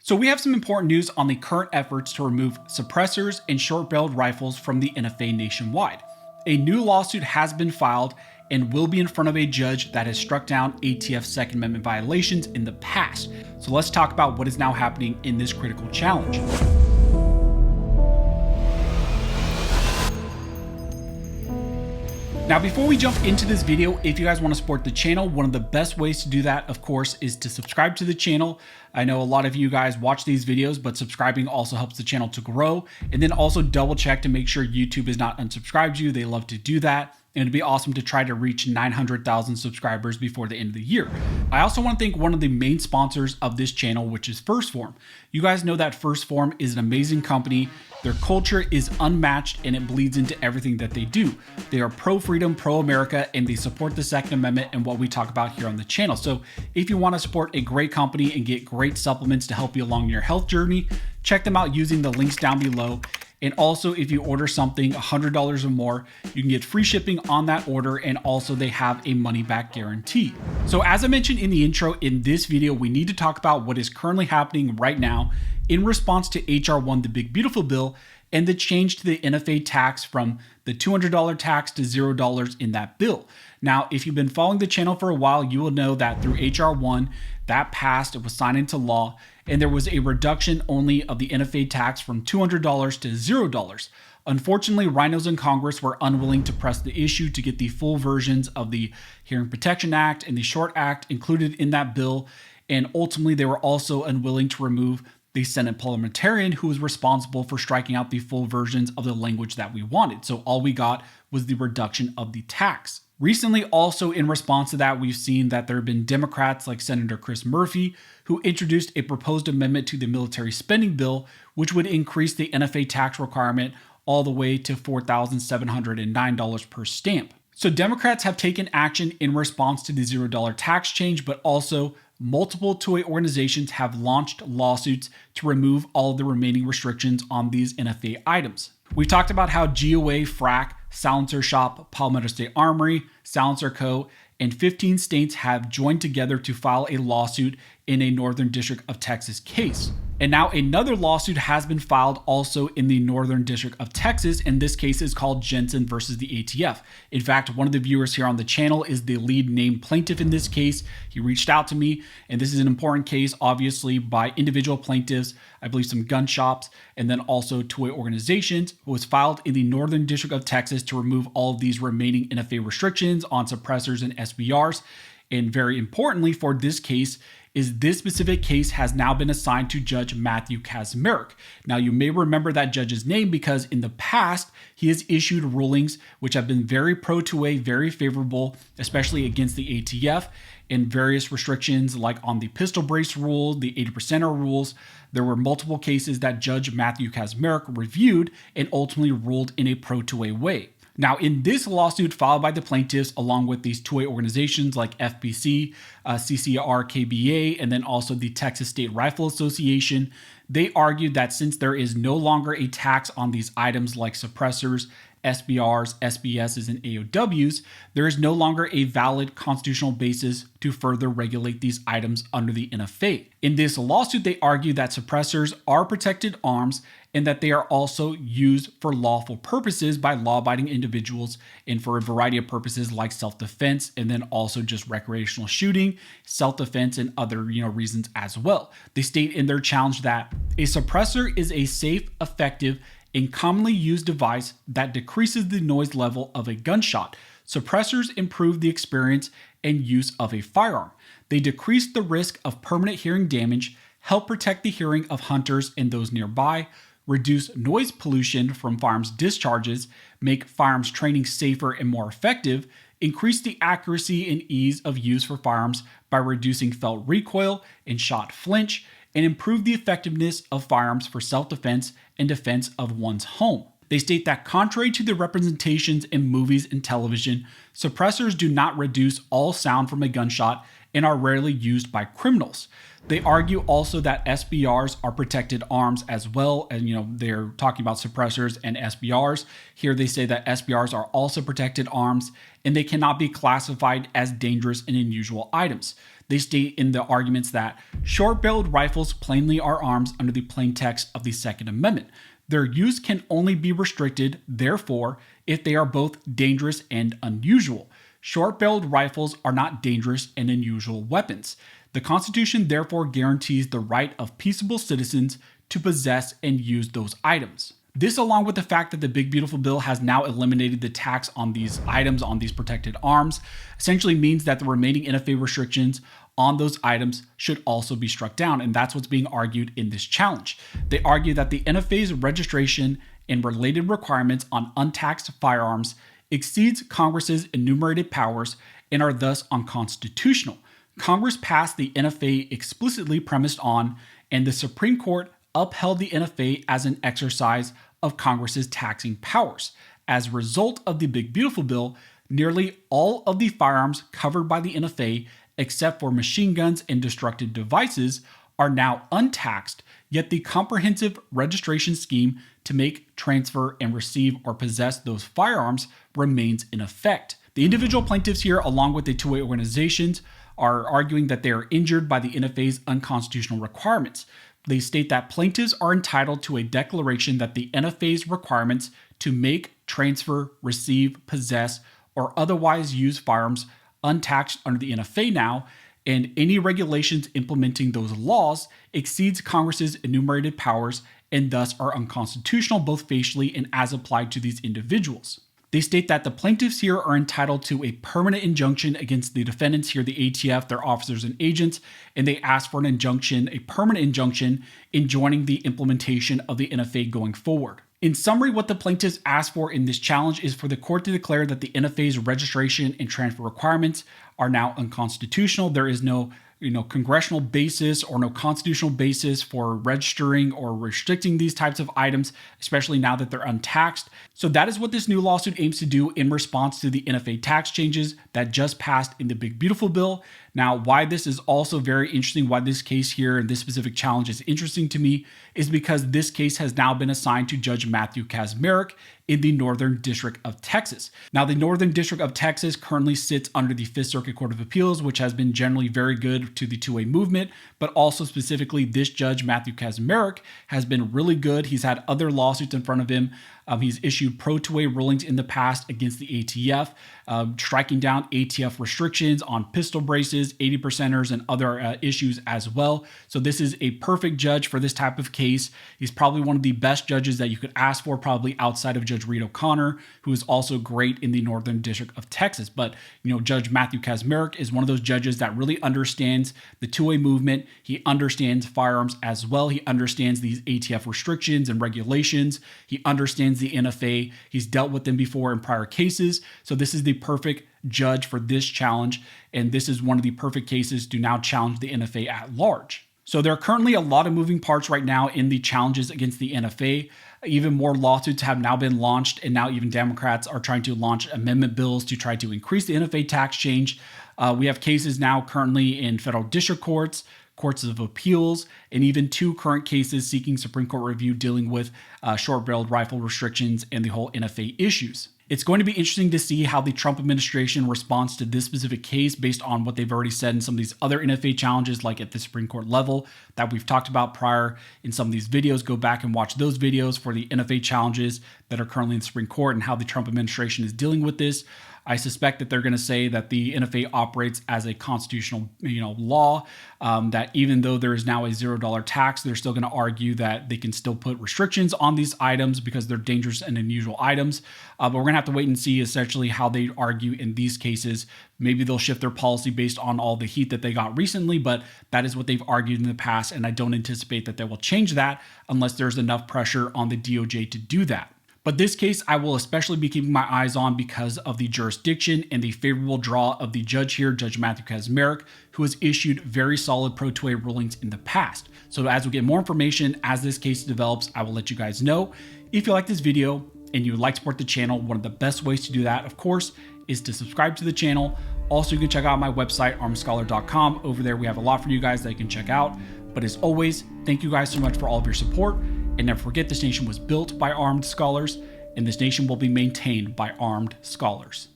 So we have some important news on the current efforts to remove suppressors and short-barreled rifles from the NFA nationwide. A new lawsuit has been filed and will be in front of a judge that has struck down ATF Second Amendment violations in the past. So let's talk about what is now happening in this critical challenge. Now, before we jump into this video, if you guys want to support the channel, one of the best ways to do that, of course, is to subscribe to the channel. I know a lot of you guys watch these videos, but subscribing also helps the channel to grow. And then also double check to make sure YouTube is not unsubscribed you. They love to do that. And it'd be awesome to try to reach 900,000 subscribers before the end of the year. I also want to thank one of the main sponsors of this channel, which is First Form. You guys know that First Form is an amazing company. Their culture is unmatched and it bleeds into everything that they do. They are pro-freedom, pro-America, and they support the Second Amendment and what we talk about here on the channel. So if you want to support a great company and get great supplements to help you along your health journey, check them out using the links down below. And also, if you order something $100 or more, you can get free shipping on that order, and also they have a money back guarantee. So as I mentioned in the intro, in this video, we need to talk about what is currently happening right now in response to HR 1, the Big Beautiful Bill, and the change to the NFA tax from the $200 tax to $0 in that bill. Now, if you've been following the channel for a while, you will know that through HR 1, that passed, it was signed into law, and there was a reduction only of the NFA tax from $200 to $0. Unfortunately, rhinos in Congress were unwilling to press the issue to get the full versions of the Hearing Protection Act and the Short Act included in that bill, and ultimately they were also unwilling to remove the Senate parliamentarian who was responsible for striking out the full versions of the language that we wanted. So all we got was the reduction of the tax. Recently, also in response to that, we've seen that there have been Democrats like Senator Chris Murphy who introduced a proposed amendment to the military spending bill, which would increase the NFA tax requirement all the way to $4,709 per stamp. So Democrats have taken action in response to the $0 tax change, but also multiple toy organizations have launched lawsuits to remove all of the remaining restrictions on these NFA items. We've talked about how GOA, FRAC, Silencer Shop, Palmetto State Armory, Silencer Co., and 15 states have joined together to file a lawsuit in a Northern District of Texas case. And now another lawsuit has been filed also in the Northern District of Texas, and this case is called Jensen versus the ATF. In fact, one of the viewers here on the channel is the lead named plaintiff in this case. He reached out to me, and this is an important case, obviously, by individual plaintiffs, I believe some gun shops, and then also toy organizations. It was filed in the Northern District of Texas to remove all of these remaining NFA restrictions on suppressors and SBRs. And very importantly for this case, is this specific case has now been assigned to Judge Matthew Kaczmarek. Now, you may remember that judge's name because in the past, he has issued rulings which have been very pro-2A, very favorable, especially against the ATF, and various restrictions like on the pistol brace rule, the 80%er rules. There were multiple cases that Judge Matthew Kaczmarek reviewed and ultimately ruled in a pro-2A way. Now, in this lawsuit filed by the plaintiffs, along with these toy organizations like FPC, CCR, KBA, and then also the Texas State Rifle Association, they argued that since there is no longer a tax on these items like suppressors, SBRs, SBSs, and AOWs, there is no longer a valid constitutional basis to further regulate these items under the NFA. In this lawsuit, they argue that suppressors are protected arms and that they are also used for lawful purposes by law-abiding individuals and for a variety of purposes like self-defense, and then also just recreational shooting, self-defense, and other reasons as well. They state in their challenge that a suppressor is a safe, effective, and commonly used device that decreases the noise level of a gunshot. Suppressors improve the experience and use of a firearm. They decrease the risk of permanent hearing damage, help protect the hearing of hunters and those nearby, reduce noise pollution from firearms discharges, make firearms training safer and more effective, increase the accuracy and ease of use for firearms by reducing felt recoil and shot flinch, and improve the effectiveness of firearms for self-defense and defense of one's home. They state that contrary to the representations in movies and television, suppressors do not reduce all sound from a gunshot and are rarely used by criminals. They argue also that SBRs are protected arms as well, and they're talking about suppressors and SBRs. Here they say that SBRs are also protected arms and they cannot be classified as dangerous and unusual items. They state in the arguments that short-barreled rifles plainly are arms under the plain text of the Second Amendment. Their use can only be restricted, therefore, if they are both dangerous and unusual. Short-barreled rifles are not dangerous and unusual weapons. The Constitution therefore guarantees the right of peaceable citizens to possess and use those items. This, along with the fact that the Big Beautiful Bill has now eliminated the tax on these items, on these protected arms, essentially means that the remaining NFA restrictions on those items should also be struck down, and that's what's being argued in this challenge. They argue that the NFA's registration and related requirements on untaxed firearms exceeds Congress's enumerated powers and are thus unconstitutional. Congress passed the NFA explicitly premised on, and the Supreme Court upheld the NFA as an exercise of Congress's taxing powers. As a result of the Big Beautiful Bill, nearly all of the firearms covered by the NFA, except for machine guns and destructive devices, are now untaxed, yet the comprehensive registration scheme to make, transfer, and receive or possess those firearms remains in effect. The individual plaintiffs here, along with the two-way organizations, are arguing that they are injured by the NFA's unconstitutional requirements. They state that plaintiffs are entitled to a declaration that the NFA's requirements to make, transfer, receive, possess, or otherwise use firearms untaxed under the NFA now, and any regulations implementing those laws exceeds Congress's enumerated powers and thus are unconstitutional both facially and as applied to these individuals. They state that the plaintiffs here are entitled to a permanent injunction against the defendants here, the ATF, their officers and agents, and they ask for an injunction, a permanent injunction, enjoining the implementation of the NFA going forward. In summary, what the plaintiffs ask for in this challenge is for the court to declare that the NFA's registration and transfer requirements are now unconstitutional. There is no congressional basis or no constitutional basis for registering or restricting these types of items, especially now that they're untaxed. So that is what this new lawsuit aims to do in response to the NFA tax changes that just passed in the Big Beautiful Bill. Now, why this is also very interesting, why this case here and this specific challenge is interesting to me, is because this case has now been assigned to Judge Matthew Kacsmaryk in the Northern District of Texas. Now, the Northern District of Texas currently sits under the Fifth Circuit Court of Appeals, which has been generally very good to the two-way movement, but also specifically this judge, Matthew Kacsmaryk, has been really good. He's had other lawsuits in front of him. He's issued pro-two-way rulings in the past against the ATF, striking down ATF restrictions on pistol braces, 80%ers, and other issues as well. So this is a perfect judge for this type of case. He's probably one of the best judges that you could ask for, probably outside of Judge Reed O'Connor, who is also great in the Northern District of Texas. But, Judge Matthew Kacsmaryk is one of those judges that really understands the two-way movement. He understands firearms as well. He understands these ATF restrictions and regulations. He understands the NFA. He's dealt with them before in prior cases. So this is the perfect judge for this challenge. And this is one of the perfect cases to now challenge the NFA at large. So there are currently a lot of moving parts right now in the challenges against the NFA. Even more lawsuits have now been launched, and now even Democrats are trying to launch amendment bills to try to increase the NFA tax change. We have cases now currently in federal district courts, courts of appeals, and even 2 current cases seeking Supreme Court review dealing with short-barreled rifle restrictions and the whole NFA issues. It's going to be interesting to see how the Trump administration responds to this specific case based on what they've already said in some of these other NFA challenges, like at the Supreme Court level that we've talked about prior in some of these videos. Go back and watch those videos for the NFA challenges that are currently in the Supreme Court and how the Trump administration is dealing with this. I suspect that they're going to say that the NFA operates as a constitutional, law, that even though there is now a $0 tax, they're still going to argue that they can still put restrictions on these items because they're dangerous and unusual items. But we're going to have to wait and see essentially how they argue in these cases. Maybe they'll shift their policy based on all the heat that they got recently, but that is what they've argued in the past, and I don't anticipate that they will change that unless there's enough pressure on the DOJ to do that. But this case, I will especially be keeping my eyes on because of the jurisdiction and the favorable draw of the judge here, Judge Matthew Kacsmaryk, who has issued very solid pro-2A rulings in the past. So as we get more information, as this case develops, I will let you guys know. If you like this video and you would like to support the channel, one of the best ways to do that, of course, is to subscribe to the channel. Also, you can check out my website, armedscholar.com. Over there, we have a lot for you guys that you can check out. But as always, thank you guys so much for all of your support. And never forget, this nation was built by armed scholars, and this nation will be maintained by armed scholars.